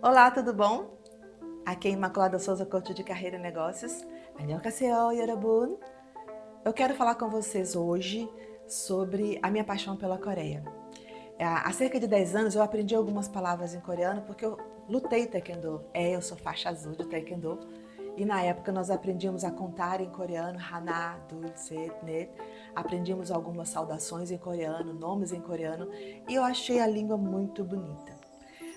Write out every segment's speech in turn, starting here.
Olá, tudo bom? Aqui é Imaculada Souza, coach de carreira e negócios. Annyeonghaseyo, 여러분. Eu quero falar com vocês hoje sobre a minha paixão pela Coreia. Há cerca de 10 anos eu aprendi algumas palavras em coreano porque eu lutei taekwondo. Eu sou faixa azul de taekwondo. E na época nós aprendíamos a contar em coreano, haná, dul, set, net. Aprendíamos algumas saudações em coreano, nomes em coreano. E eu achei a língua muito bonita.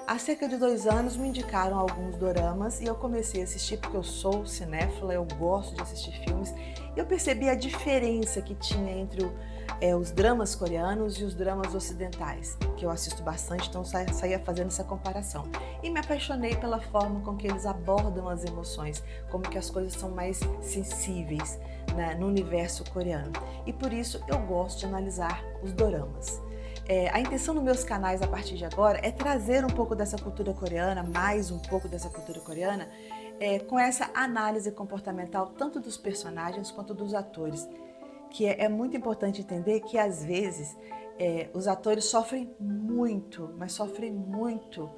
Há cerca de 2 anos me indicaram alguns doramas e eu comecei a assistir porque eu sou cinéfila, eu gosto de assistir filmes. E eu percebi a diferença que tinha entre os dramas coreanos e os dramas ocidentais, que eu assisto bastante, então saía fazendo essa comparação. E me apaixonei pela forma com que eles abordam as emoções, como que as coisas são mais sensíveis, né, no universo coreano. E por isso eu gosto de analisar os doramas. A intenção dos meus canais a partir de agora é trazer um pouco dessa cultura coreana, mais um pouco dessa cultura coreana, com essa análise comportamental tanto dos personagens quanto dos atores. Que é muito importante entender que às vezes os atores sofrem muito, mas sofrem muito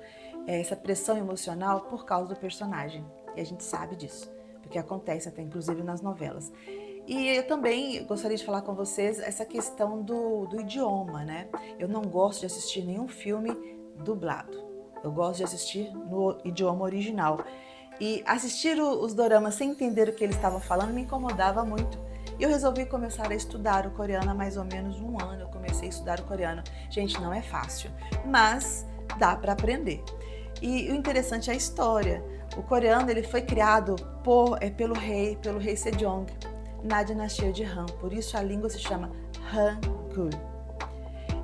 essa pressão emocional por causa do personagem. E a gente sabe disso, porque acontece até inclusive nas novelas. E eu também gostaria de falar com vocês essa questão do idioma, né? Eu não gosto de assistir nenhum filme dublado. Eu gosto de assistir no idioma original. E assistir os doramas sem entender o que eles estavam falando me incomodava muito. E eu resolvi começar a estudar o coreano há mais ou menos 1 ano. Eu comecei a estudar o coreano. Gente, não é fácil, mas dá para aprender. E o interessante é a história. O coreano ele foi criado pelo rei Sejong, na dinastia de Han, por isso a língua se chama Hangul.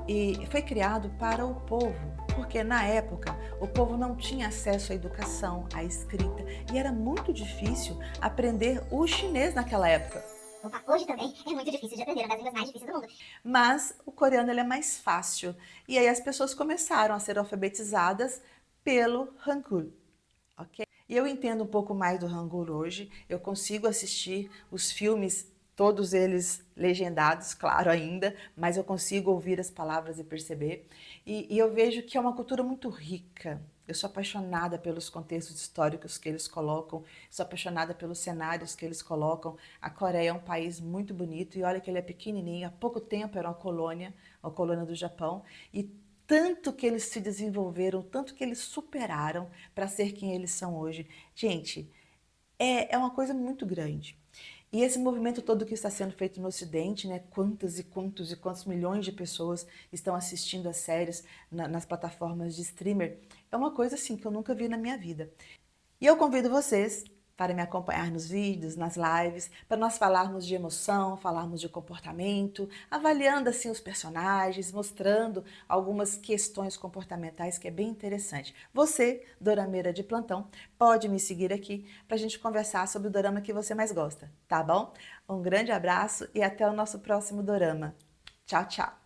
E foi criado para o povo, porque na época o povo não tinha acesso à educação, à escrita, e era muito difícil aprender o chinês naquela época. Opa, hoje também é muito difícil de aprender, é uma das línguas mais difíceis do mundo. Mas o coreano ele é mais fácil, e aí as pessoas começaram a ser alfabetizadas pelo Hangul, ok? E eu entendo um pouco mais do Hangul hoje, eu consigo assistir os filmes, todos eles legendados, claro ainda, mas eu consigo ouvir as palavras e perceber. E eu vejo que é uma cultura muito rica. Eu sou apaixonada pelos contextos históricos que eles colocam, sou apaixonada pelos cenários que eles colocam. A Coreia é um país muito bonito e olha que ele é pequenininho, há pouco tempo era uma colônia do Japão, e tanto que eles se desenvolveram, tanto que eles superaram para ser quem eles são hoje. Gente, é uma coisa muito grande. E esse movimento todo que está sendo feito no Ocidente, né? Quantos e quantos e quantos milhões de pessoas estão assistindo as séries nas plataformas de streamer, é uma coisa assim que eu nunca vi na minha vida. E eu convido vocês para me acompanhar nos vídeos, nas lives, para nós falarmos de emoção, falarmos de comportamento, avaliando assim os personagens, mostrando algumas questões comportamentais que é bem interessante. Você, dorameira de plantão, pode me seguir aqui para a gente conversar sobre o dorama que você mais gosta, tá bom? Um grande abraço e até o nosso próximo dorama. Tchau, tchau!